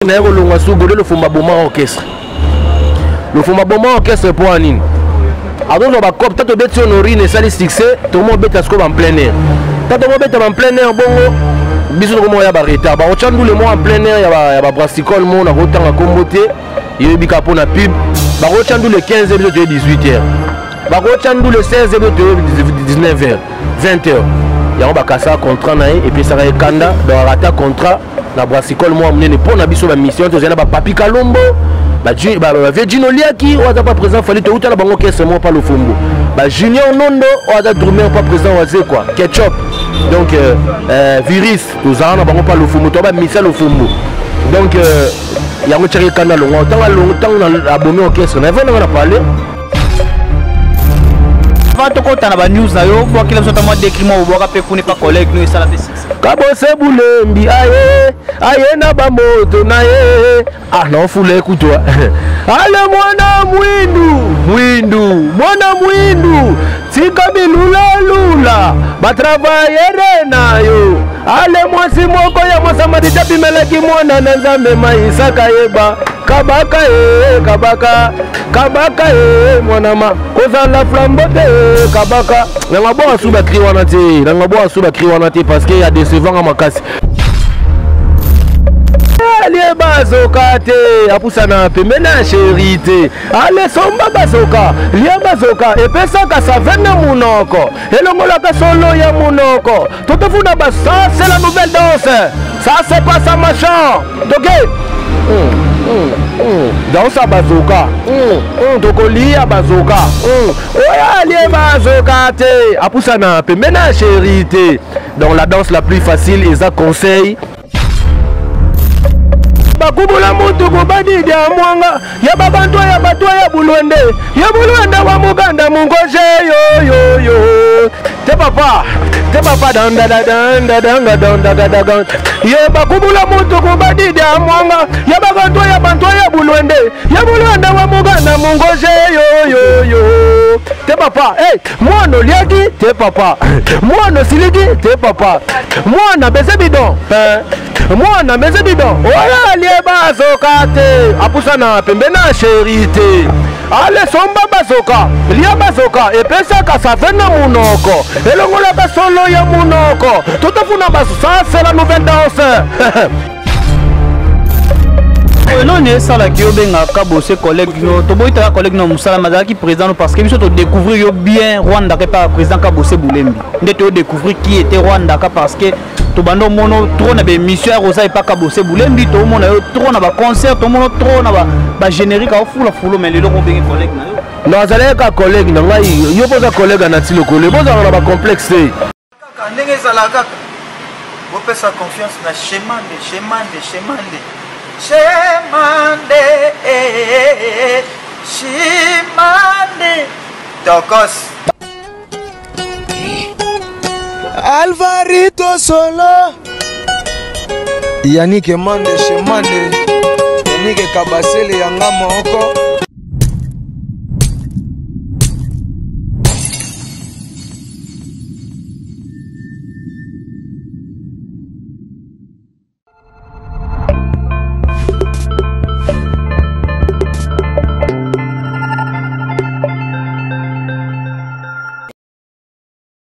na yako longa sugolo le fumba boma orchestre. Le fumba boma orchestre pour anine. Alors on va cop tato beti honorine sali succès, tout le monde beta scope en plein air. Tato mo beta en plein air bongo. Biso ko ya ba retard. Ba ochandu le mo en plein air ya ba brassicole mo na rotanga kombote. Yebi kapo na pub. Ba ochandu le 15h de 18h. Ba ochandu le 16h de 19h, 20h. Ya ba kasa contrat na et puis ça va ekanda ba rata contrat. La brassicole moi amené pour na biso la mission to zena ba papi kalombo ba Virgin Oliaki oza pas présent fallait tout la bango caisse moi pas le fumbo ba Junior Nondo oza drummer pas présent oza quoi ketchup donc virus to zana bango pas le fumbo to ba misa le fumbo donc ya mo tshiri kana longtemps na abonné au caisse na venons na parler tokota na ba news na yo bo kila mso tamwa décriment bo ka pe kuni pa collègue no sala de six kabose bulembi aye na ba moto na ye non fule kutwa ale mwana mwindu tika bilula ba travailler na yo ale mwasi moko ya mosamadi tapi meleki mwana na nzambe maisa kayeba kabaka mwanama kozala flambote kabaka nanga bo asuba kri wana te parce que ya décevant à makasi ali bazoka te apusana pemena chérité ale somba bazoka lia bazoka epesaka savena munoko elongolaka solo ya munoko totofuna ba ça c'est la nouvelle danse ça c'est pas ça machin ok danse à bazoka tokolia bazoka oya ali bazoka te apusana pemena chérité dans la danse la plus facile et ça conseil bakubula mutu kubadi dia mwanga ya babantu ya batwa ya bulwende wa muganda mungoje yo te papa danda ye bakubula mutu kubadi dia mwanga ya babantu ya bulwende wa muganda mungoje yo te papa mwana liaki te papa mwana siliki te papa mwana bese bidon oya lie bazoka te apusana pembena chérité ale somba bazoka lia bazoka epesaka savena munoko elongolaka solo ya munoko totafuna baso ça c'est la nouvelle danse non ça la qui obenga kabose collègue no to boita collègue no musala mazaki président parce que biso to découvrir yo bien Rwanda que par président Kabose Boulembi ndete découvrir qui était Rwanda parce que to bando mono trop na be mission rosa et pas Kabose Boulembi to mono trop na ba concert to mono trop na ba générique au fulo mais le ko benga collègue na yo non azalé ka collègue na ngai yo poza collègue na tilo kole boza na ba complexe ndenge ezala kaka bopesa confiance na Chemande Tokos Alvarito Solo Yannick Mande Chemande Yannick Kabasele yanga moko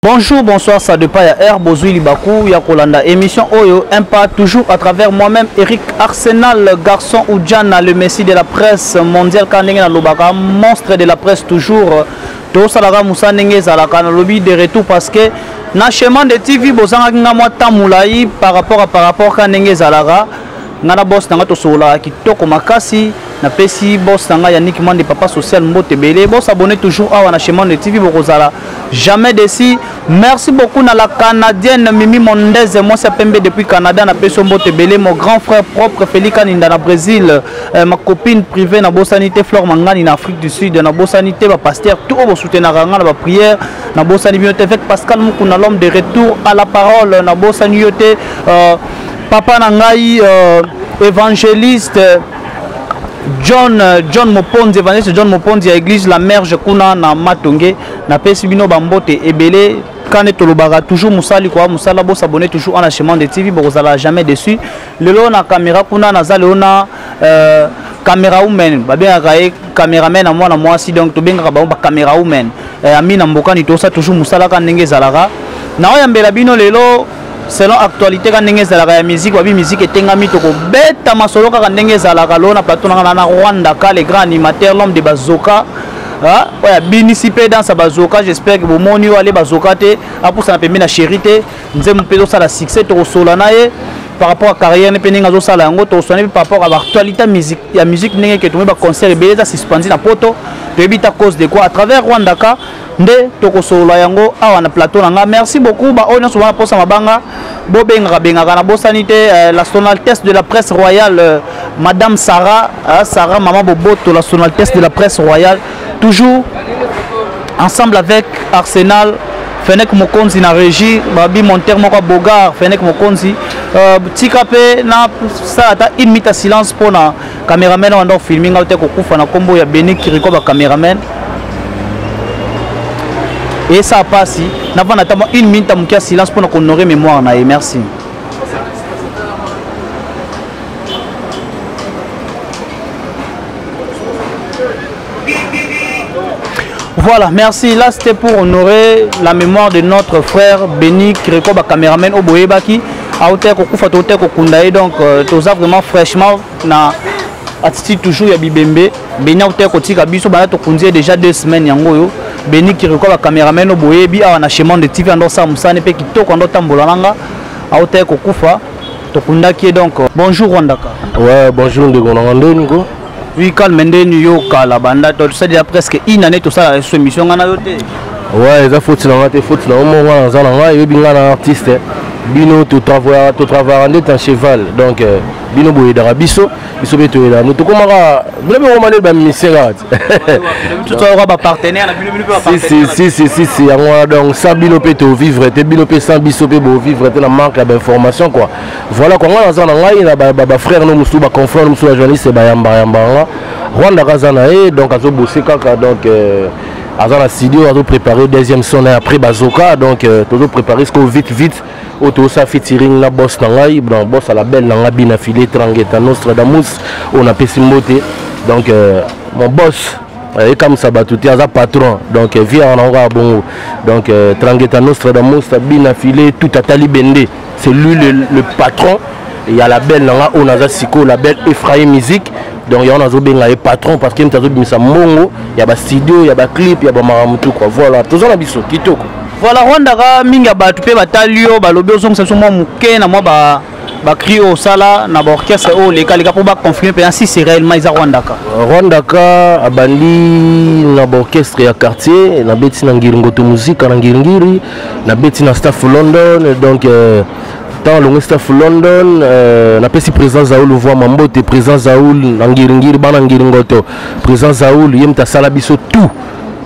Bonjour, bonsoir, ça dépend ya Air Bozui Libakou, ya Kolanda, émission Oyo, Impact, toujours à travers moi-même, Eric Arsenal, garçon ou Djana, le messie de la presse mondiale, Kanengena Lobaka, monstre de la presse toujours, tout ça la Moussa Nenge Zalaka, le lobby de retour parce que, na chemin de TV, Bozanga Ngama Tamoulaï, par rapport Kanenge Zalaka, Nana boss nanga to sola kitoko makasi na pesi boss nanga Yannick Mande papa social mbote belé boss abonné toujours à na chemin de TV bokozala jamais déci. Merci beaucoup na la canadienne Mimi Mondez moi c'est Pembe depuis Canada na peso mbote belé mon grand frère propre Félix Kaninda na Brésil ma copine privée na Bossanité Flore Mangani na Afrique du Sud na Bossanité ba pasteur tout au soutenir na ba prière na Bossanité avec Pascal Mukuna l'homme de retour à la parole na Bossanité Papa Nangai évangéliste John Moponzi évangéliste John Moponzi à église la Merge kuna na Matonge na pesi bino bambote ebele quand tolobaka toujours musali quoi musala bo s'abonner toujours en chemin de TV bo zala jamais dessus lelo na caméra kuna na zale ona caméra woman ba bien ka caméraman à moi na moi si donc to benga ba caméra woman amina mboka ni to ça toujours musala ka ndenge zalaka na oyambela bino lelo selon actualité quand ndenge zalaka ya musique wabi musique etengami to ko beta masolo ka ndenge zalaka lo na plateau na Rwanda ka les grands animateurs l'homme de Bazoka ouais binisipé dans sa Bazoka j'espère que vous moni aller Bazoka te pour ça na pembe na chérité nzemu pedo ça la succès to solana ye par rapport à carrière ne peninga zo sala yango to sonné par rapport à l'actualité musique ya musique ndenge ke to ba concert beleza suspendu na poto to ebita cause de quoi à travers Rwanda ka nde to ko sola yango awa na plateau nanga merci beaucoup ba on so ba posa mabanga bo benga na bosanité la sonaltesse de la presse royale madame Sarah Sarah maman Boboto la sonaltesse de la presse royale toujours ensemble avec Arsenal Fenek Mokonzi na régie babi monter moko Bogar Fenek Mokonzi tikape na ça ata une minute silence pour na cameraman on doit filming au te ko kufa na kombo ya Beni Kiriko ba cameraman et ça passe na va notamment une minute à silence pour qu'on honorer mémoire na merci. Voilà, merci. Là, c'était pour honorer la mémoire de notre frère Beni Kiriko, caméraman au Boébaki. À hauteur Kokufa, hauteur Kokundaï. Donc, tout ça vraiment fraîchement. Na attitude toujours, il y a Bibembe. Beni à hauteur Kotika Biso, Bana Tokunzi déjà 2 semaines. Yango, Beni Kiriko, caméraman au Boébi. À un chemin de TV, on a Moussane, qui toque en Tambolananga. À hauteur Kokufa, Tokundaki. Donc, bonjour Rwandaka. Ouais, bonjour de Gonangando, Nico. Oui, calme, yo kala banda to ça déjà presque une année tout ça cette émission ngana yote. Ouais, ça faut tu n'as faute là au moment où on a eu bien un artiste bino tout travail en cheval donc bino boye d'arabiso biso beto là nous to komara bino be romane ba misera tout aura ba partenaire na bino ba partenaire si ngwa donc ça bino peto vivre te bino pe sans biso pe bo vivre te na manque d'information quoi voilà quoi ngana za na ngai na ba frère no musu ba confrère no musu ba journaliste ba yamba Rwanda kazana donc azo bosser kaka donc Azana studio a préparé deuxième son après Bazoka donc tout préparé ce que vite auto ça featuring la boss nangai bon boss à la belle nanga bina filé Trangueta Nostradamus on a pesimoté donc mon boss et comme ça batouté à patron donc via en bon donc Trangueta Nostradamus bina filé tout à Talibende c'est lui le patron et il y a la belle nanga on a Siko la belle Ephraim musique. Donc il y a un patron parce qu'il y a un mongo, il y a un studio, il y a un clip, il y a un maramutu quoi. Voilà, tout ça on a biso kitoko. Voilà Rwanda ka minga batu pe batalio ba lobi ozong ça mo muke na mo ba cri au sala na ba orchestre o les kalika pour ba confirmer pe si c'est réellement isa Rwanda ka. Rwanda ka abandi na ba orchestre ya quartier na beti na ngiringoto musique na ngiringiri na beti na staff London donc dans le staff London na pesi président Zaoul voit mambote président Zaoul ngiri bana ngiringoto président Zaoul yemta sala biso tout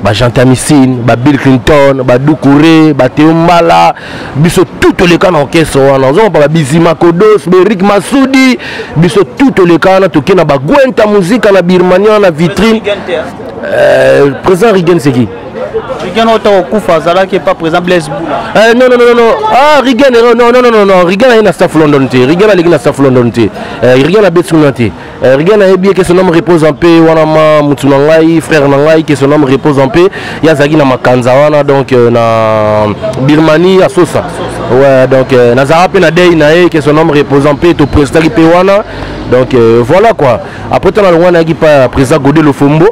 ba Jantamissine ba Bill Clinton ba Doucouré ba Théo Mbala biso tout les cas orchestre wana on ba Bizima Kodos ba Eric Masudi biso tout les cas na tokena ba Gwenta musique na Birmania na vitrine président Rigen c'est qui Rigen autant Kufa Zala qui est pas présent Blaise Boula. Non. Ah Rigen non. Rigen a une staff London T. Rigen a une staff London T. Rigen a Betsunga T. Rigen a bien que son homme repose en paix. Wanama Mutsunangai frère Nangai que son homme repose en paix. Yazagi na Makanza wana donc na Birmanie à Sosa. Ouais donc Nazara pe na Dei nae que son homme repose en paix to prestari pe wana. Donc voilà quoi. Après on a le wana qui pas président Godé le Fombo.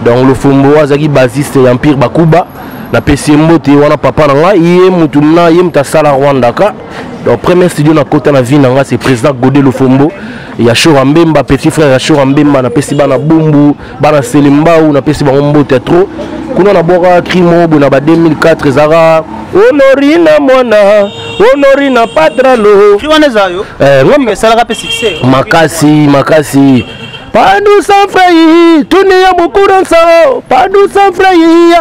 Donc le Fombo azaki basiste Empire Bakuba na PCMO te wana papa nanga yé mutuna yé mtasala Rwanda ka donc premier studio na kota na vie nanga c'est président Godé le Fombo ya Shora Mbemba petit frère ya Shora Mbemba na pesi bana Bumbu bana Selimba ou na pesi ba mbote trop kuna na boka crimo bona ba 2004 zara honorina mwana honorina patralo kiwana zayo ngombe sala ka succès makasi pas d'où sans frère, tout n'est pas beaucoup dans ça. Pas d'où sans frère,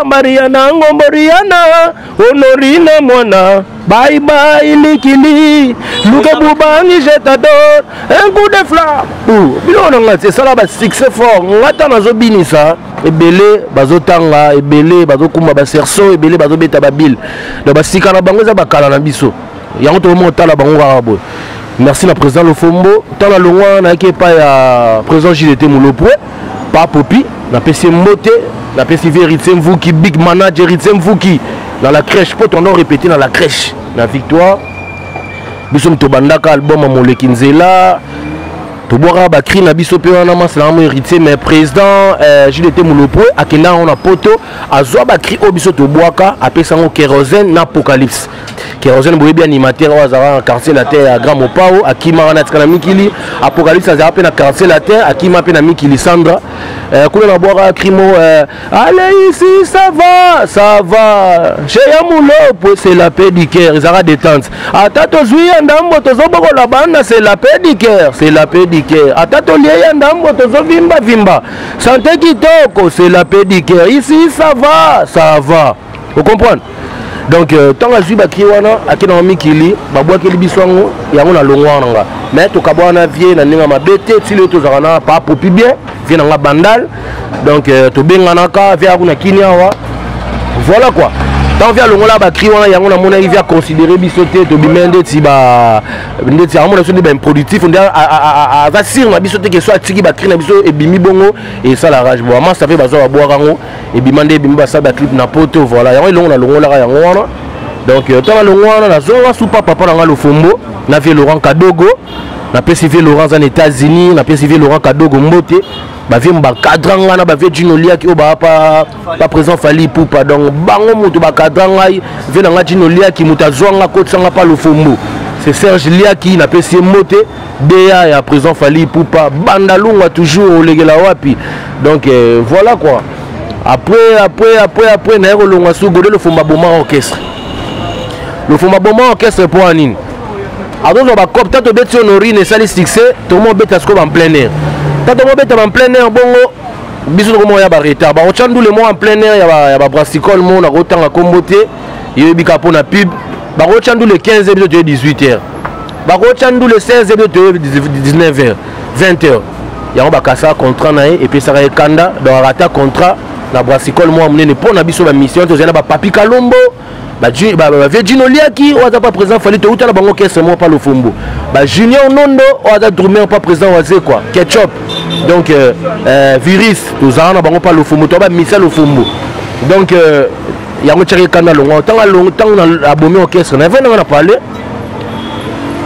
Mariana, Ngomoriana, Honorina, Mona. Bye bye, Likili. Luka Boubani, je t'adore. Un coup de flamme. C'est ça là, succès fort. On attend à Zobini ça. ebele bazotanga ebele bazokuma baserso ebele bazobeta babile donc basika na bango eza bakala na biso yango tomo otala bango kaka boye merci na président Lofombo tala longwa na yaki epai ya président JDT Mulopwe pa Popi na pesi mbote na pesi Héritier Mvuki big manager Héritier Mvuki dans la crèche pour ton nom répété dans la crèche la victoire biso mtobandaka album à Moleki Nzela toboka bakri na biso pe wana masala mo héritier mais président JDT Mulopwe akenda on a poto azwa bakri o biso toboka apesa ngo kérosène na apocalypse kérosène boyebi animateur wa za quartier la terre à Grand Mopao akima wana tkana mikili apocalypse za pe na quartier la terre akima pe na mikili Sandra kuna na boka crimo allez ici ça va chez Mulopwe c'est la paix du cœur ils aura détente atato zui ndambo tozoboko la banda c'est la paix du cœur atatolie ya ndambo tozovimba vimba santé kitoko c'est la paix du cœur ici ça va vous comprenez donc tant que zui bakri wana akina mikili babwakeli biswango yango na longwa nanga mais to kabwana vie na ninga mabete tile to zakana pa popi bien vie nanga bandal donc to bengana ka vie akuna kinyawa voilà quoi tant via longola bakri wana yango na mona il vient considérer bisoté to bimende ti ba ndeti amona so de productif on a va sir na bisoté que soit tiki bakri na biso e bimi bongo et ça la rage bon ama ça fait bazo ba boire ngo e bimande bimi ba sa ba clip na poto voilà yango longola longola yango wana donc tant longola na zo wa soupa papa na Lofombo na vie Laurent Kadogo na PCV Laurent en États-Unis na PCV Laurent Kadogo mbote ba vie mba kadranga na ba vie Gino Lia ki o ba pa présent Fali Poupa donc bango mutu ba kadranga vie na Gino Lia ki mutazwanga ko tsanga pa Lofombo c'est Serge Lia ki na PC mote DA ya présent Fali Poupa bandalunga toujours olegela wapi donc voilà quoi après na yero longa su godelo Lofomba Boma orchestre Lofomba Boma orchestre pour anine adozo ba cop tato beti honorine sali succès to mo beta sko en plein air tato mo beta en plein air bongo biso ko ya ba retard ba ochandu le mo en plein air ya ba brassicole mo na rotanga kombote yebi ka pona pub ba ochandu le 15 h de 18h ba ochandu le 16 h de 19h 20h ya ba kasa contrat na et puis ça ra kanda dans rata contrat na brassicole mo amene pona biso ba mission to zela ba papi Kalombo Gino Liaki ou pas présent fallait tout à la banque caisse moi pas Lofombo Junior Nondo ou Drummer pas présent ou quoi Ketchup donc Viris tous en banque pas Lofombo toi Michel Lofombo donc il y a un tiré canal longtemps na abomé orchestre na venir on a parlé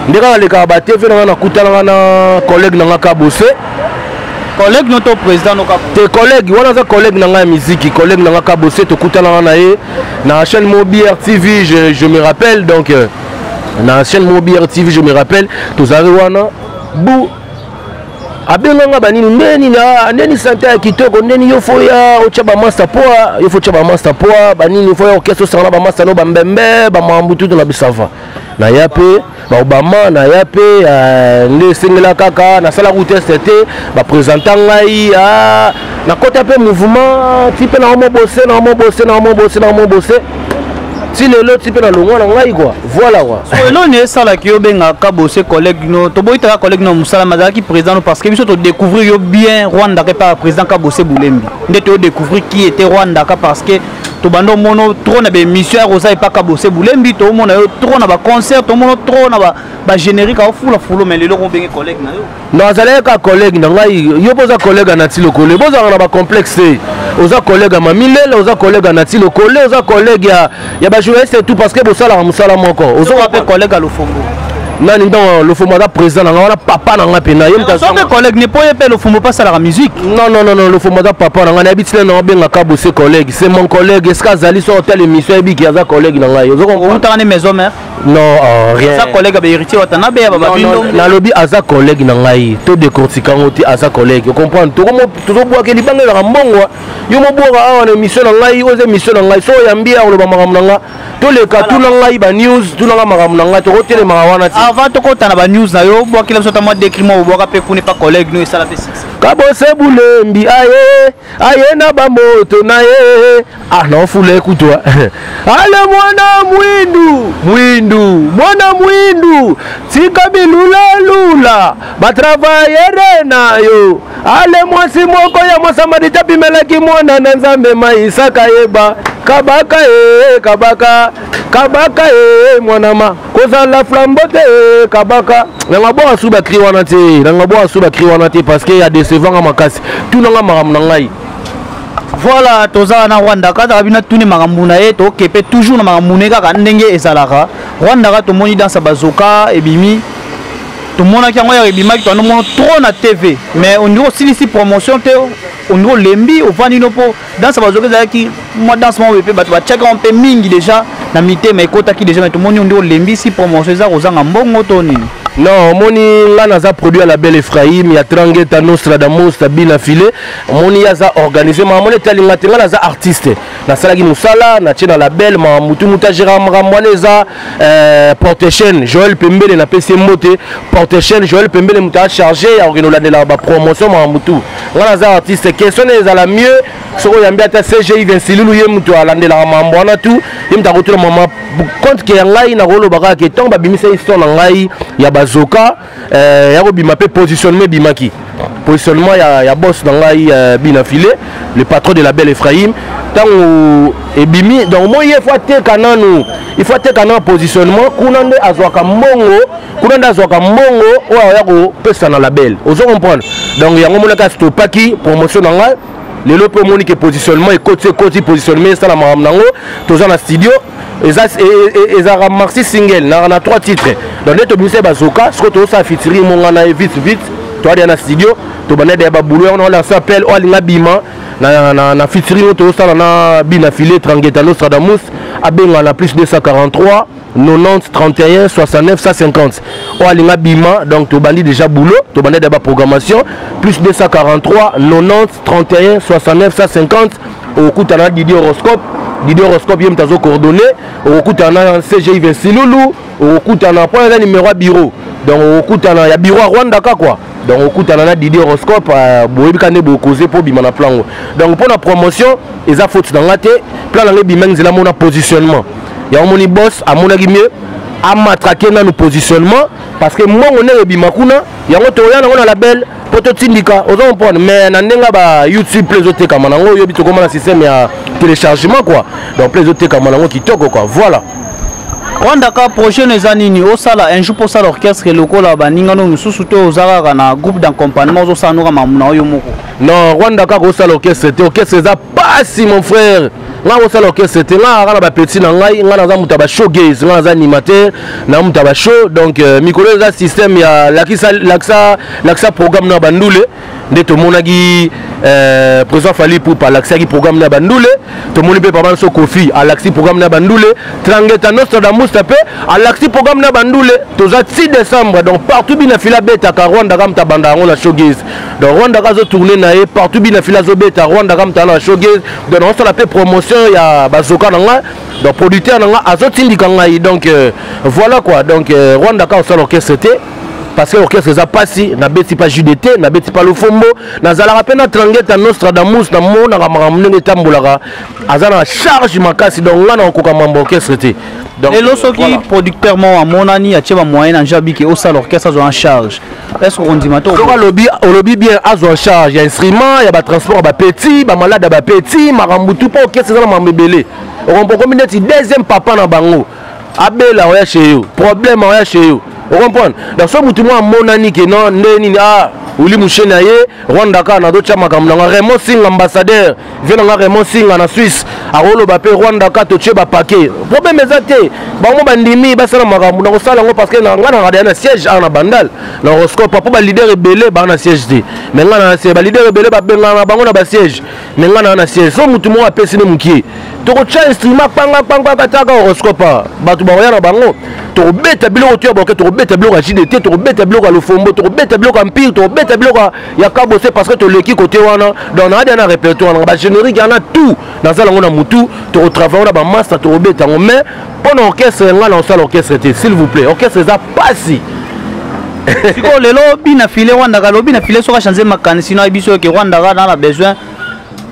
ndeka les kabate venir na kutana na collègue na kabose collègue notre président tes collègues wana za collègue na musique collègue na kabose to kutana na ye na chaîne Mobile TV je me rappelle donc na chaîne Mobile TV je me rappelle tous ari wana bu abenga banini ndeni santé kitoko ndeni yo foya ochaba master poa yo fo chaba master poa banini foya orchestre sala ba master no bambembe ba mambutu na bisava na yape ba Obama na yape nde sengela kaka na sala route c'était ba présentant ngai na kota pe mouvement type na mo bosser si le type na longo na ngai quoi voilà quoi so ne sala ki yo benga ka bosser collègue no to boita collègue no musala mazaki président parce que biso to découvrir yo bien Rwanda ka par président ka bosser Boulembi nde to découvrir qui était Rwanda ka parce que to bando mono trop na be mission rosa et pas ka bosser Boulembi to mono yo trop na ba concert to mono trop na ba générique au fulo mais le lo benga collègue na yo non azalé ka collègue na ngai yo boza collègue na ti lokole boza na ba complexe oza collègue ma milele oza collègue na ti lokole oza collègue ya ba journaliste tout parce que bosala musala moko ozo appel collègue à Lofombo nani donc Lofombo da président na wana papa na nga pena yem ta so que collègue ne peut pas Lofombo pas la musique non Lofombo da papa na nga na habitile na benga ka bosser collègue c'est mon collègue est-ce que azali so telle émission ebi ki aza collègue na nga ozo on ta na maison mère non rien ça collègue ba héritier watana be baba bindo na lobi aza collègue na ngai to décortiquer ngoti aza collègue vous comprenez to boa ke libanga la mbongo yo mo boa awa na émission na ngai oze émission na ngai so yambia o lo ba makambo na nga to le ka tu na ngai ba news tu na makambo na nga to hôtel ma wana ti avant to ko ta na ba news na yo boa ke la so ta mo décrit mo boa ka pe kuni pas collègue no et ça la pe kabose bulembi aye na bamoto na ye non fule écoute-toi ale mwana mwindu tika bilula batravaillere nayo ale mwasi moko ya mwasamarita pimelaki mwana na nzambe maisa kayeba kabaka mwanama kozala flambote kabaka nanga bo asuba kri wana te parce que ya décevant nga makasi tout nanga maram na ngai. Voilà, toza na Rwanda kada bina tuni makambu na ye to kepe toujours na makambu ne kaka ndenge ezalaka. Rwanda ka to moni dans sa bazoka ebimi. To mona ki ngoya ebima ki to no mona trop na TV, mais on dit aussi ici promotion te on dit lembi au fani no po dans sa bazoka za ki moi dans ce moment pe ba check on pe mingi déjà na mité mais kota ki déjà mais to moni on dit lembi si promotion za kozanga mbongo to nini. Non, moni là naza produit à la Belle Ephraim, ya Trangeta Nostradamus tabina filé. Moni yaza organisé, ma moni talinga tenga naza artiste. Na sala ki musala, na tchena la Belle, ma mutu muta Gérard Ramwaneza, Portechen, Joël Pembele na PC Moté, Portechen, Joël Pembele muta chargé ya organiser la promotion ma mutu. Nga naza artiste, question est la mieux, soko yambia ta CGI Vinsilulu ye mutu alande la mambwana tout, yem ta retour maman compte que ngai na rolo baka ke tomba bimisa histoire na ngai ya bazoka ya ko bima pe positionnement bimaki positionnement ya boss na ngai bina filé le patron de la Belle Ephraim tant et bimi donc moi il faut te kananu il faut te kanana positionnement kunande azwaka mbongo o ya ko pesa na la Belle ozo comprendre donc yango molaka stopaki promotion na ngai le lope monique positionnement et côté positionnement ça la maram nango toza na studio et ça remercie single na 3 titres donc net obmise bazoka ce que to ça featuring mon na vite toi dans studio to bana de ba boulot on lance appel o linga bima na featuring to ça na bina filé Trangeta Nostradamus abenga na plus 243 90 31 69 150 o linga bima donc to bandi déjà boulot to bana de ba programmation plus 243 90 31 69 150 au coup t'as Didier Horoscope yem tazo coordonné au coup t'as CGI Vinsilulu au coup t'as point numéro bureau donc au coup t'as ya bureau à Rwanda quoi donc au coup t'as Didier Horoscope boyebi kane bo causer pour bimana plan donc pour la promotion ils a faute dans la tête plan dans les bimeng zela mona positionnement ya moni boss a mona mieux a matraquer dans le positionnement parce que moi on est bimakuna yango to yana na la Belle poto tindika ozo comprendre mais na ndenga ba YouTube plaisoté comme nango yobi to comment système ya téléchargement quoi donc plaisoté comme nango kitoko quoi voilà. Rwanda ka prochaine ezanini au sala un jour pour ça l'orchestre lokola baninga no mususu to ozaka na groupe d'accompagnement zo sanoka mamuna oyo moko. Non, Rwanda ka ko sala orchestre za pasi mon frère. Nga ko sala orchestre nga kana ba petit na ngai nga na muta ba showgaze nga za animateur na muta ba show donc mikolo za système ya laksa programme na bandule nde to monaki président Fali pour par l'accès programme na bandule to moni pe papa so Kofi à l'accès programme na bandule Trangeta Nostradamus tapé à l'accès programme na bandule to za 6 décembre donc partout bina fila beta ka Rwanda kam ta banda on la showgaze donc Rwanda ka zo tourner na e partout bina fila zo beta Rwanda kam ta la showgaze donc on la promotion ya bazoka nanga donc producteur nanga azotindika ngai donc voilà quoi donc Rwanda ka so l'orchestre parce que l'orchestre za pasi na beti pas JDT na beti pas le fombo na zala rapena Trangeta Nostradamus na mona makamune tambolaka azana charge makasi donc là na koka mambo orchestre té donc et lorsque voilà. Producteur mo monani a tcheba moyen en jabi que au sala l'orchestre a en charge est-ce qu'on dit mato au lobby bien a en charge il y a instrument il y a ba transport ba petit ba malade ba petit marambutu pas orchestre za mambelé on peut combiner deuxième papa na bango abela oya chez yo problème oya chez yo. Vous comprenez? Donc, ce que moi, mon ami qui non, Ouli Mouchenaye, Rwanda ka na do chama kamnanga Raymond Singh ambassadeur, vient na Raymond Singh na Suisse, a rolo ba pe Rwanda ka to cheba paquet. Problème ezate, ba mo bandimi ba sala makambu na ko sala ngo parce que na ngana na siège na bandal. Na horoscope papa ba leader rebelle ba na siège te. Mais ngana na ba leader rebelle ba benga na bango na ba siège. Mais ngana na siège. So mutu mo apesi ne mukie. To ko cha instrument panga kataka horoscope ba tu ba na bango. To beta biloko to ba to beta biloko JDT, to beta biloko lo fombo, to beta biloko empire, to beta biloko ya kabose parce que to leki côté wana dans na dernier répertoire na ba générique y en a tout dans ça on a mutu to travailler na ba master to beta mais pour l'orchestre ngana on sala orchestre s'il vous plaît orchestre za pasi siko lelo bina filé Rwanda ka lobi na filé soka changer makani sino biso ke Rwanda ka na besoin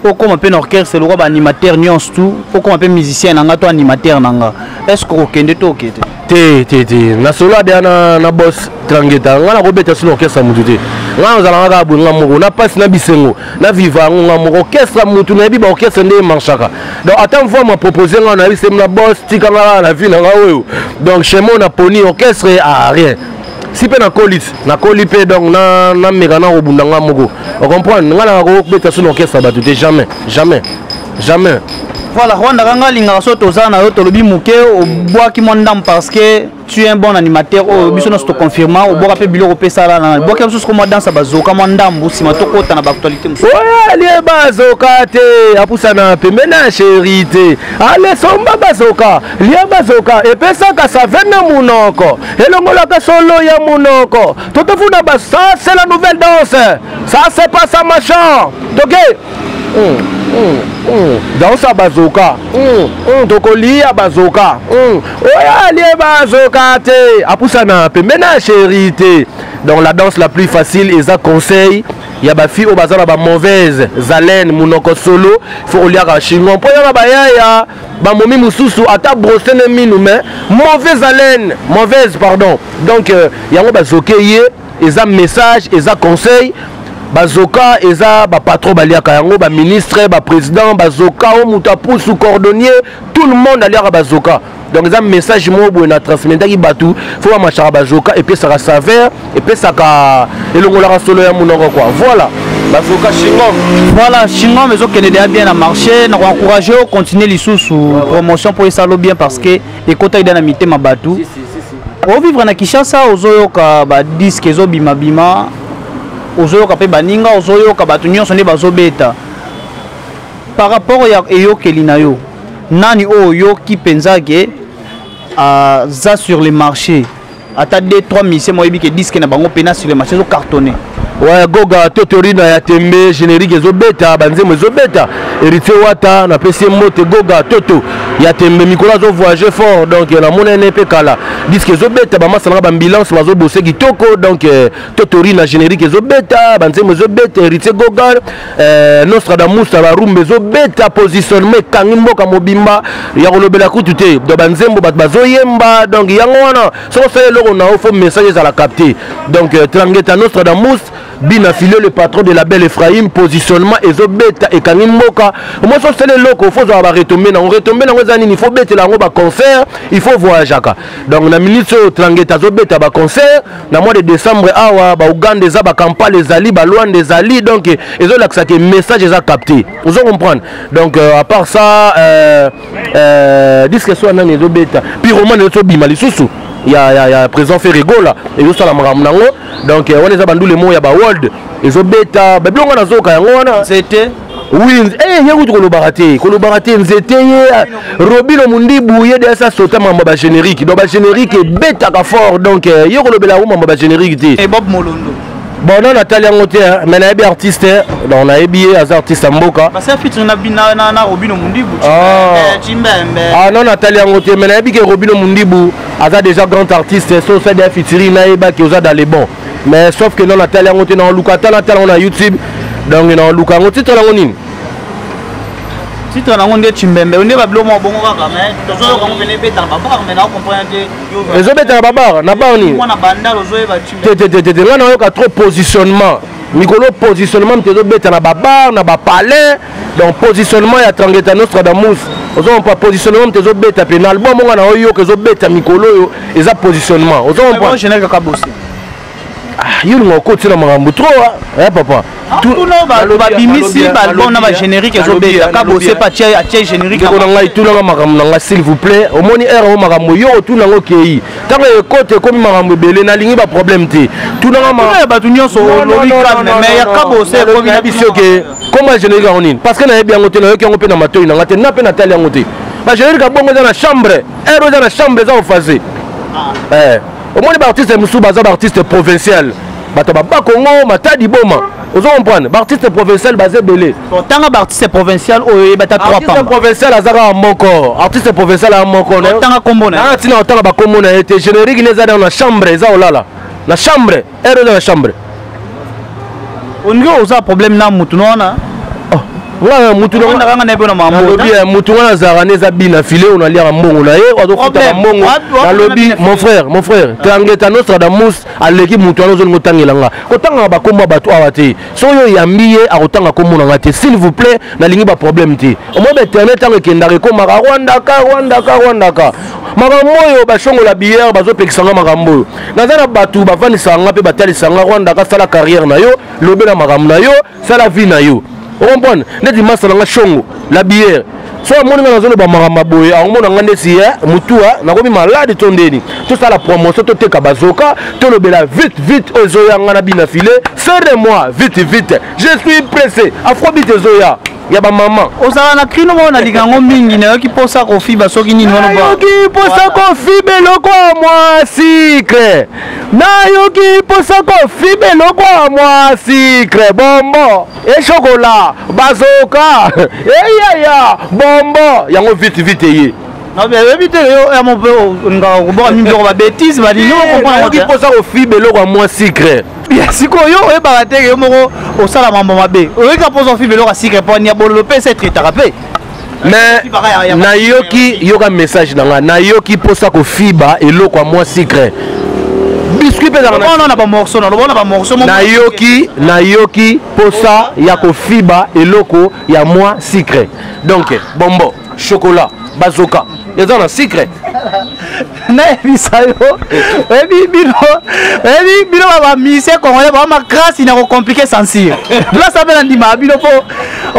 pourquoi on peut orchestre le roi animateur nyons tout pourquoi on peut musicien nanga to animateur nanga est-ce que okende to okete te na solo de na boss Trangeta ngana ko beta sur orchestre mutu te ngana zala nga bu ngamoko na passe na bisengo na viva ngamoko orchestre mutu na bi ba orchestre ndé marchaka donc attends fois m'a proposé ngana bi na boss tika ngala na vie nga oyo donc chez moi na poni orchestre à rien si pe na kolipé donc na meka na obunda ngamoko on comprend ngana ko beta sur orchestre ba tout jamais voilà Rwanda kanga linga so tozana yo tolobi muke o boaki mondam parce que tu es un bon animateur o biso no sto confirmant o boka pe biloko pe sala na boka biso ko dansa bazoka mondam busima to kota na actualité muso ouais bazoka te apusa na pe mena chérité ale somba bazoka lia bazoka et pesa ka sa vena munoko elongola ka solo ya munoko totofuna ba ça c'est la nouvelle danse ça c'est pas ça machin donc dans sa bazoka tokolia bazoka oya lie bazoka te apusa na pe mena chérité donc la danse la plus facile et ça conseil ya ba fille au bazar ba mauvaise zalen munoko solo faut liaka chingon po ya ba ya ba momi mususu ata brosser ne minu mais mauvaise pardon donc yango bazoke ye et ça message et ça conseil bazoka eza ba patron baliaka yango ba ministre ba président bazoka o mutapu sous cordonnier tout le monde aliaka bazoka donc eza message mo bo na transmettre ki batu faut ba machara bazoka et puis ça va saveur et puis ça ka elongola solo ya munoko quoi voilà bazoka chingom voilà chingom mezo kenede bien na marché na encourager au continuer les sous promotion pour ça bien parce que ekota ida na mitema batu o vivre na Kinshasa ozoyoka ba disque ezo bima ozoyoka pe baninga ozoyoka batu nyonso nde bazobeta par rapport ya eyokeli na yo nani oyoki penza ke za sur le marché ata 2-3 mission moyebi ke disque na bango pena sur le marché zo cartonné ouais goga totorina ya tembe générique ezobeta banzemo ezobeta héritier wata na pesi mote goga toto ya tembe mikolo zo voyager fort donc na monene pe kala disque ezobeta ba masala ba ambulance bazo bosser kitoko donc totorina générique ezobeta banzemo ezobeta héritier goga Nostradamus la rumba ezobeta positionnement kangi mboka mobimba ya kolobela kutu te do banzembo bat bazoyemba donc yango wana so sele loko na ofo message à la capter donc Trangeta Nostradamus Bina filé le patron de la belle Ephraim positionnement ezobeta et kangi mboka moi so sele loko faut za ba retomber na ngozani il faut beta la ngo ba concert il faut voyager donc na ministre Trangeta zobeta ba concert na mois de décembre awa ba Uganda za ba Kampala ezali ba Luanda ezali donc ezolakisa que message eza capté vous comprendre donc à part ça disque soit nani ezobeta puis roman ezobima lisusu ya présent fait rigola et yo sala maram nango donc on les a bandou les mots ya ba world ezobeta ba bilonga nazoka yango wana c'était oui yeku kolobaraté nzete ye Robino Mundibu ye de ça sauta mamba ba générique donc ba générique beta ka fort donc yo kolobela mamba ba générique te et Bob Molondo bon non Natalia Ngote mais na bien artiste donc on a bien as artiste mboka parce que feature na Robino Mundibu ah non Natalia Ngote mais na bien que Robino Mundibu a déjà grand artiste so ça des featuring na eba qui osa dans les bons mais sauf que non Natalia Ngote na Lukata on a YouTube donc na Luka Ngote to la ngonini titre na ngonde Chimbembe on est ba blomo bongo kaka mais tozo ko ngene beta na babar mais na comprendre que ezo beta na babar na bani moi na banda lozo ba Chimbembe te ngana yo ka trop positionnement mikolo positionnement te zo beta na babar na ba palais donc positionnement ya Trangeta Nostradamus ozo pas positionnement te zo beta pe na album ngana yo ke zo beta mikolo yo eza positionnement ozo pas général ka bosser yo ngoko tina makambo trop papa tout no ba bimisi ba bon na ba générique ezobeta ka bosser pas tia générique ko ngai tout na makambo nga s'il vous plaît omoni era o makambo yo tout nango kei tango ekote komi makambo belé na lingi ba problème te tout na makambo ba tunyo so lobi calme mais ya ka bosser ko bina biso ke comment générique on parce que na bien ngote na yo kengo pe na matoi na ngate na pe na tali ngote ba générique bongo za na chambre ero za na chambre za ofaze omoni ba artiste musu ba za ba artiste provincial bato ba Kongo matadi boma ozo comprendre ba artiste provincial basé belé tanga ba artiste provincial o bata 3 artiste provincial azaka moko artiste provincial a moko na tanga kombo na tina tanga ba kombo na été générique les za dans la chambre za olala na chambre ero na chambre ongo oza problème na mutu nona nga mutu mutu wana azalaka nde eza bina file oyo naliaka mbongo na ye azofutaka mbongo nalobi mon frère tangeta Nostradamus aleki mutu wana ozolinga otangela nga kotangaka bakombo ya bato awa te soki oyo oyambi ye akotanga kombo na nga te s'il vous plaît nalingi baproblème te omoi baeterne ntango ekendaka ekomaka rwandaka makambo oyo bashongola biere bazopekisanga makambo oyo naza na bato bafandisaka nga mpe batalisanga rwandaka sala carrière na yo lobe na makambo na yo sala vie na yo okomprendre ndeti masala nga shongo la bière so amoni nga nazoloba makambo boye akomona nga ndesi mutua nakomi malade to ndeni tosala promotion toteka bazoka tolobela vite oyo ezoyanga na bina file sere moi vite je suis pressé afrobeat ezoya ya ba mama osala na krino mo na likango mingi na yoki posa kofi basoki nini wana ba yoki posa kofi beloko mwa sikre na yoki posa kofi beloko mwa sikre bombo e chocolat bazoka eyaya bombo yango vite ye non mais évite yo ya mon peu nga ko ba mi ba bêtise ba ni comprendre yoki posa kofi beloko mwa sikre siko yo e ba te yo moko osala mambo mabe oyeka posa fi beloko sikre po ni abolo pe c'est très tarapé mais nayoki yoka message nanga nayoki posa ko fiba eloko mwa sikre biscuit pe dans on a pas morceau non on a pas morceau nayoki posa ya ko fiba eloko ya mwa sikre donc bombo chocolat bazoka eza na sikre na bisayo ebi bino ba mise congolais ba ma grâce ina ko compliquer sensible là ça bena ndima bino po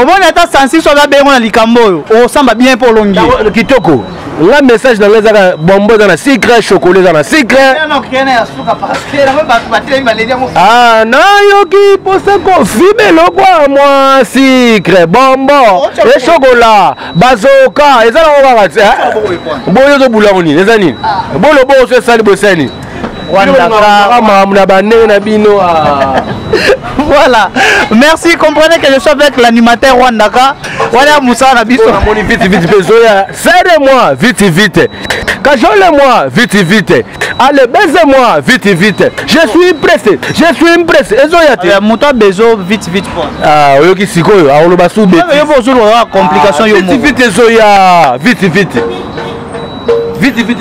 au moins ata sensible so ba bengo na likambo yo o samba bien pour longi kitoko la message dans les bombo dans la secret chocolat dans la secret ah na yoki posa ko fibe lokwa moi secret bombo et chocolat bazoka eza na wakati boyo to bula oni eza nini bolo bo so sali bosani voilà, merci. Comprenez que je suis avec l'animateur Wandaka. Voilà Moussa Nabiso. Serrez-moi, vite. Cajole-moi, vite. Allez, baisez-moi, vite. Je suis pressé. Mouta bezo, vite. Ah, oui, qui s'y colle. Ah, on le bat sous bête. Complication. Vite, Zoya. Vite,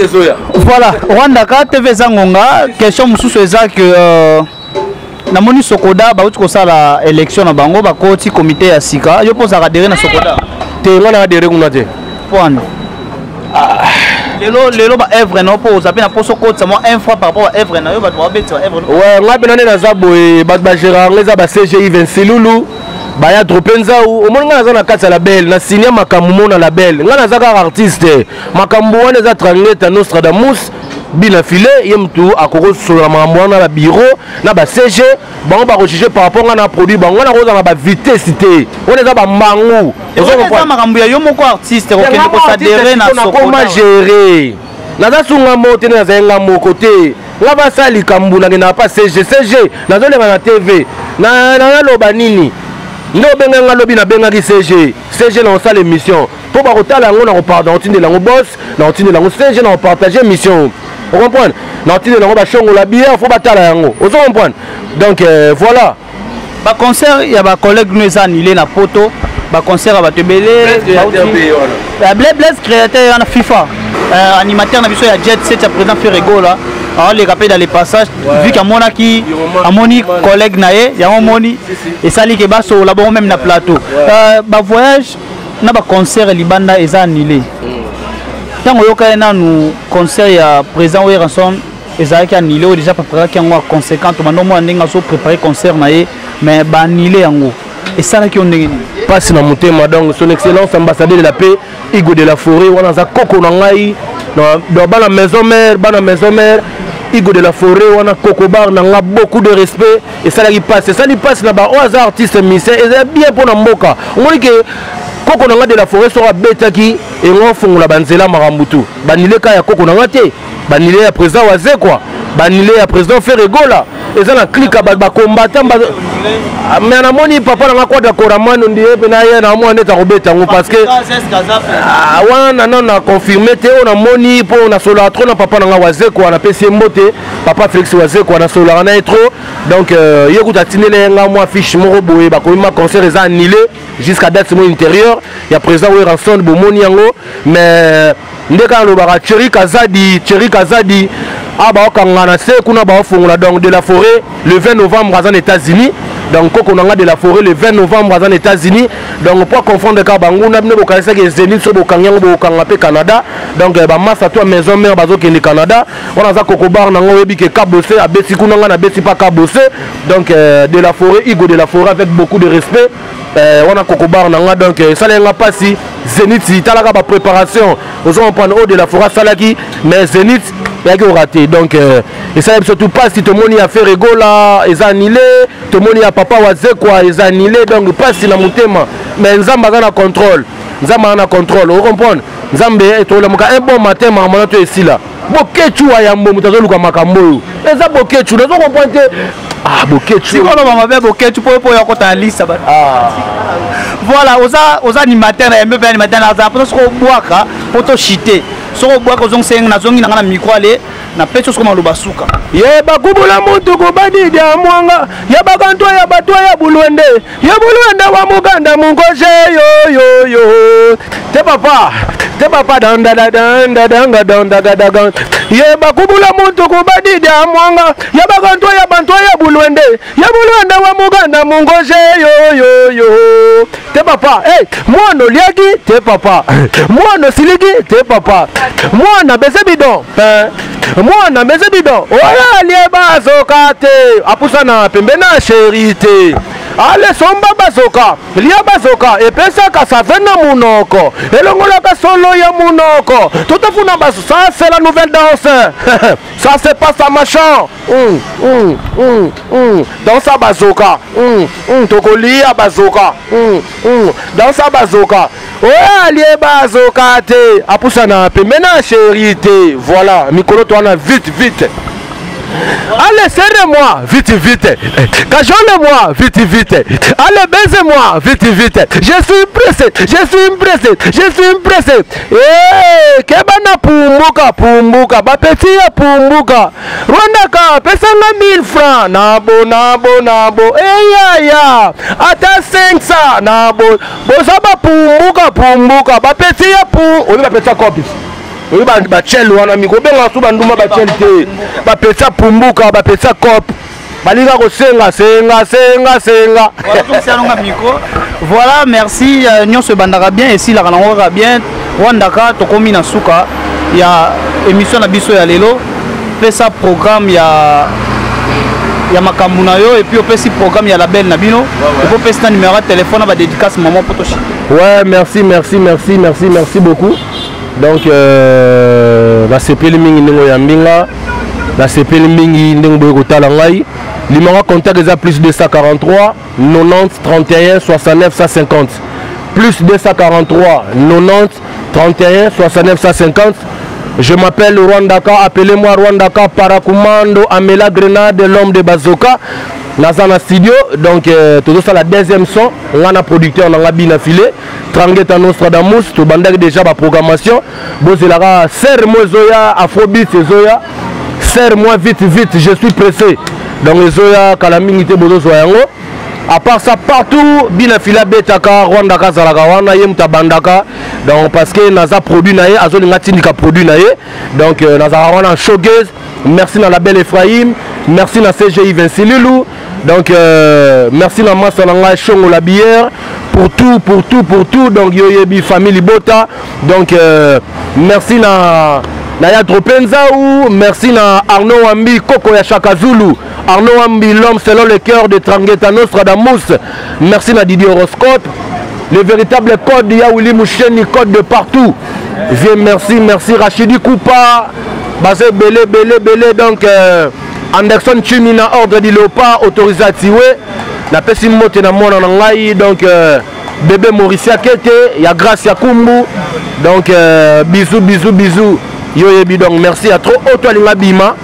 Zoya. Voilà, Wandaka, TV Zangonga. Question Moussou eza que namoni Sokoda bauti ko sala élection na bango ba koti comité ya sika yo posa adhérer na Sokoda te ngana adhérer kuna te point lelo ba œuvre no posa pe na poso koti moi un fois par rapport à œuvre na yo ba to beti ba œuvre ouais ngabe nane na zabo e ba gérant ngeza ba CGI Vincelulu ba ya tropenza o moni ngana za na kati la belle na signer makambo mona la belle ngana za ka artiste makambo wana za Trangeta Nostradamus bina filé yemtu akoko sola makambo na bureau na ba CG bango ba rechercher par rapport na produit bango na koza na ba vitesse te on eza ba mbangu eza makambo ya yo moko artiste okende ko s'adhérer na Sokoda comment gérer na za sunga mote na zenga moko te nga ba sali kambuna na pas CG na zo na TV na loba nini ndo benga nga lobi na benga ki CG na osala émission po ba kotala ngo na ko pardon otinde lango boss na otinde lango CG na partager émission. Vous comprenez? Nantine na ba shongo la bière faut batala yango. Vous comprenez? Donc voilà. Ba concert ya ba collègue nous annulé na poto, ba concert ba tebele, Blaise créateur na FIFA. Animateur na biso ya Jet Set ya président Ferrego là. Alors les rappels dans les passages vu qu'à mon qui à mon collègue naé, ya moni et ça li ke ba so là bon même na plateau. Ba voyage na ba concert libanda eza annulé. Tant que nous concert ya président Weranson ezalaki annulé déjà préparé qui en conséquent to mano mo ndinga so préparer concert naé mais ba annulé yango et ça là qui on ndenge passe na motema donc son excellence ambassadeur de la paix Igo de la Forêt wana za koko na ngai dans bana maison mère Igo de la Forêt wana koko bar na nga beaucoup de respect et ça là qui passe na ba aux artistes misé et bien pour na mboka on dit que koko nanga de la Forêt sera betaki et on fongola banzela marambutu banile ka ya koko nanga te banile ya président waze quoi banile ya président Ferregola eza na clique ba combattant mais na moni papa na kwa d'accord mano ndiye pe na ye na mo ndeta kobeta ngo parce que wana non na confirmer te on a moni pour na solo trop na papa na wazeko na pesi mbote papa Félix wazeko na solo na trop donc yekuta tinele nga mo affiche mo boye ba ko ma concert eza annulé jusqu'à date mo intérieur ya président we ranson bo moni yango mais ndeka lo ba Thierry Kazadi aba okangana se kuna ba ofungola donc de la forêt le 20 novembre aux États-Unis donc on a de la forêt le 20 novembre aux États-Unis donc pour confondre ka bangu na bino bokalisa ke Zénith so bokanyango bokanga pe Canada donc ba massa toi maison mère bazo ke Canada on a za kokobar na ngoyebi ke kabose abeti kuna na beti pa kabose donc de la forêt Igo de la forêt avec beaucoup de respect on a kokobar na donc ça lenga pasi Zénith talaka ba préparation aux on prendre de la forêt salaki mais Zénith il y a raté donc et ça surtout pas si tout le monde a fait Ferregola ils annulé tout le monde a papa wazekwa ils annulé donc pas si la mutema mais nzamba na contrôle vous comprenez nzambe etola muka un bon matin maman to esila bokechu ya mbo mutazo luka makambo eza bokechu nazo comprendre bokechu si kono mama be bokechu po ya kota lisa ba voilà aux animateurs et même animateurs na pour ko boaka pour to chiter soko boaka ozong seng na zongi na micro ale na pecho soko maloba suka ye bakubula muntu ko badidi ya mwanga ya bakanto ya batwa ya bulwende wa muganda mungoje yo te papa danda ye bakubula muntu ko badidi ya mwanga ya bakanto ya batwa ya bulwende wa muganda mungoje yo te papa mwana liaki te papa mwana siliki te papa mwana besebidon mwana mezebido oya lie bazoka te apusana pembe na sherite ale somba bazoka lia bazoka epesaka savena munoko elongolaka solo ya munoko totafuna baso ça c'est la nouvelle danse ça c'est pas ça machin dans sa bazoka tokolia bazoka dans sa bazoka oya lie bazoka te apusana pembe na sherite voilà mikolo to na vite allez serrez-moi vite cajole-moi vite allez baisez-moi vite je suis pressé kebana pumbuka bapeti ya pumbuka Rwanda ka pesanga 1000 francs nabo ya ata 500 nabo bozaba pumbuka bapeti ya obi bapeti kopi oui ba chel wana miko benga su banduma ba chel te ba pesa pumbuka ba pesa cop balinga ko senga voilà merci nyon se bandaka bien et si la kanangora bien wandaka tokomi na suka ya émission na biso ya lelo pesa programme ya makambu na yo et puis opesi programme ya label na bino et puis pesa numéro de téléphone ba dédicace maman potoshi ouais merci beaucoup. Donc la sepeli mingi ndingo ya mbinga la sepeli mingi ndingo boyo kotala ngai limanga contact eza plus 243 90 31 69 150 plus 243 90 31 69 150. Je m'appelle Rwandaka, appelez-moi Rwandaka Parakumando Amela Grenade, l'homme de Bazoka. Nazana studio, donc tout ça la deuxième son, on a producteur, on a bien affilé, Trangueta Nostradamus, tout bandage déjà ma programmation. Bozelara, serre-moi Zoya, Afrobeat Zoya, serre-moi vite, je suis pressé. Donc Zoya, Kalamingité Bozo Zoyango. À part ça, partout, bien affilé Betaka, Rwandaka Zalagawana, Yemta Bandaka. Donc parce que Naza produit naé, Azolinga Tindika produit naé. Donc Naza Rawana Showgaze. Merci à la belle Ephraim, merci à CGI Vinci Lilou, donc merci à Massalanga Chongo la bière, pour tout, donc Yoyebi Family Bota, donc merci à Naya Tropenzaou, merci à Arnaud Wambi, Koko Yachaka Zulu, Arnaud Wambi, l'homme selon le cœur de Trangueta Nostradamus, merci à Didier Horoscope, le véritable code Yaouli Moucheni, code de partout, merci Rachidi Koupa, basé belé donc Anderson Chimina ordre di Lopa autorisation na pesi mote na mona na ngai donc bébé Mauricia Kete ya Gracia Kumbu donc bisous Yo yebi donc merci à trop. Auto Alinga Bima.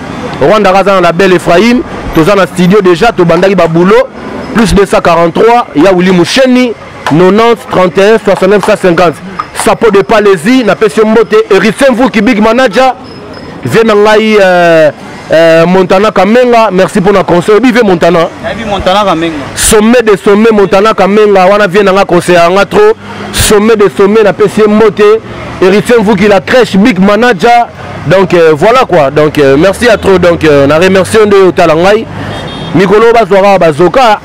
Rwanda Razan la belle Ephraim. Tous en studio déjà. To bandaki ba boulot. Plus 243. Ya Willy Moucheni. 90 31 69 150. Sapo de Palaisie. Na Pession Mbote. Eric Senvou qui big manager. Venangai Montana Kamenga. Merci pour la conseil. Vive Montana. Montana Kamenga. Sommet de sommet Montana Kamenga. Wana Venanga conseil anga trop. Sommet de sommet na Pession Mbote. Eric Senvou qui la crèche big manager. Donc voilà quoi. Donc merci à trop. Donc on a remercié de Talangai. Mikolo Bazora Bazoka.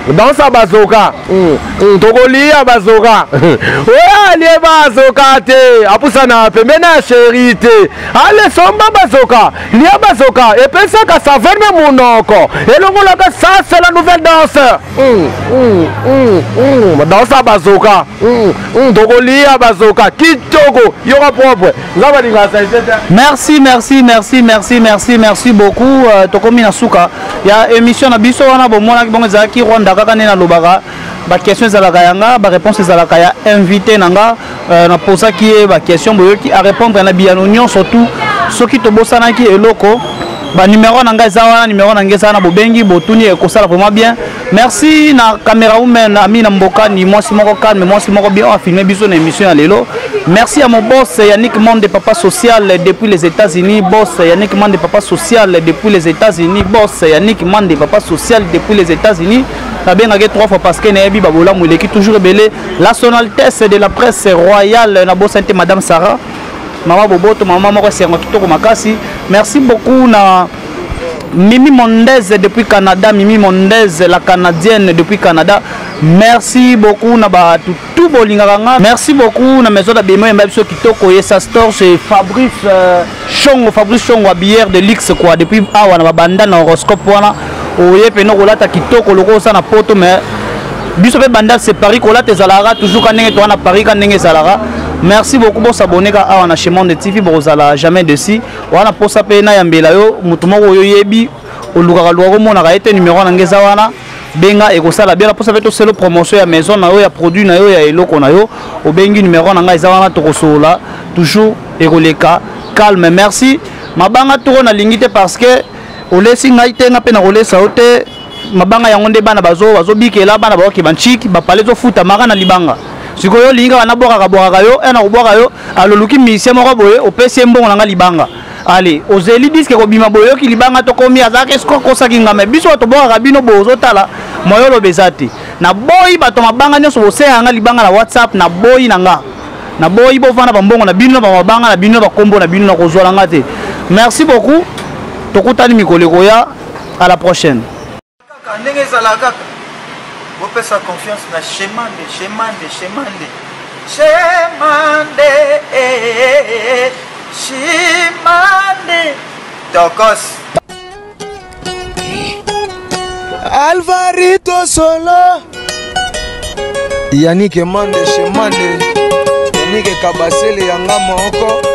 Dans sa bazoka, Togolia bazoka. Ouais, les bazoka te. Apusana pe mena chérité. Allez somba bazoka. Lia bazoka. Et pensa que ça verme monoko. Et le voilà que ça c'est la nouvelle danse. Dans sa bazoka. Togolia bazoka. Kitoko. Yora propre. Merci beaucoup. Tokomi Nasuka. Il y a émission na biso wana bomona bongo zaki Rwanda kaka na lobaka ba question ezalaka yanga ba réponse ezalaka ya invité nanga na posa ki ba question boyoki à répondre na bianonion surtout soki tobosana ki eloko ba numéro nanga zawana numéro nanga sana bobengi botuni e kosala vraiment bien. Merci na caméra woman ami na mboka ni moi simoko kan mais moi simoko bien on a filmé biso na émission ya lelo. Merci à mon boss Yannick Monde Papa Social depuis les États-Unis, boss Yannick Monde Papa Social depuis les États-Unis, boss Yannick Monde Papa Social depuis les États-Unis. La bien gagné 3 fois parce que Nabi Babola Moulé qui toujours belé la Son Altesse de la presse royale na boss Madame Sarah. Maman Boboto, maman Moko Serma Kitoko Makasi. Merci beaucoup na Mimi Mondez depuis Canada, Mimi Mondez la Canadienne depuis Canada. Merci beaucoup na ba tout bolinganga. Merci beaucoup na maison d'habillement Mbabiso Kitoko Yesa Store chez Fabrice Chongo bière de luxe quoi depuis awa na banda na horoscope wana oye peno kolata kitoko loko sa na poto mais biso pe banda c'est Paris kolata zalara toujours kanenge to na Paris kanenge zalara. Merci beaucoup pour s'abonner à la chaîne de TV Brozala jamais dessus. Wana posa pe na yambela yo mutu moko yo yebi oluka lwako mona ka ete numéro na ngeza wana benga ekosala bien posa veto selo promotion ya maison na yo ya produit na yo ya eloko na yo obengi numéro na ngeza wana tokosola toujours ekoleka calme. Merci mabanga toko na lingite parce que olesi ngai te nga pe na kolesa ote mabanga yango nde bana bazo bikela bana ba kibanchiki ba pale zo futa maka na libanga. Sikoyo linga wana boka yo ena koboka yo aloluki mise moko boye opesi mbongo nanga libanga. Allez, ozeli disque ko bima boyo ki libanga to komi azaka esko kosaki ngame biso to boka bino bozo tala moyolo bezati. Na boyi bato mabanga nyoso bose anga libanga na WhatsApp na boyi nanga. Na boyi bo vana bambongo na bino ba mabanga na bino ba kombo na bino na kozwala ngate. Merci beaucoup. Tokutani mikoleko ya à la prochaine. Vous faites sa confiance dans Chemande. Tokos. Alvarito Solo. Yannick Mande Chemande. Yannick Kabasele Yanga Moko.